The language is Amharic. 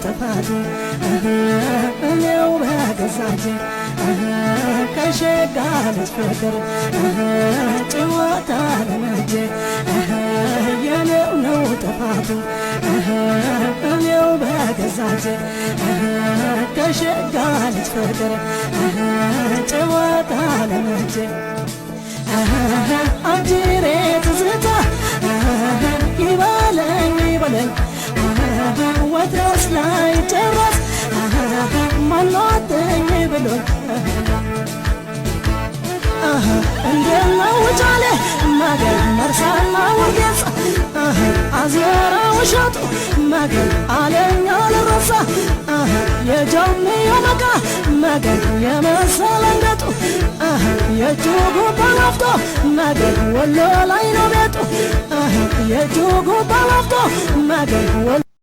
ጥፋቱ እኔው በገዛጄ ከሸጋ ልጅ ፍቅር ጭዋታ ለመጄ የኔው ነው ጥፋቱ እኔው በገዛጄ ከሸጋ ልጅ ፍቅር ጭዋታ ለመጄ አጅሬ ትዝታ ይበለኝ ይበለኝ ወትሮስ ላይ ጨረስ ማናተኝ ብሎኝ እንደለው ጫለ መገን መርሳና ወጌጽ አዝመራ ውሸቱ መገን አለኛ ልረሳ የጀምዮ መቃ መገን የመሰለንገጡ የእጁ ጉባ ወፍቶ መገን ወሎ ላይ ነው ቤቱ የእጁ ጉባ ወፍቶ መገን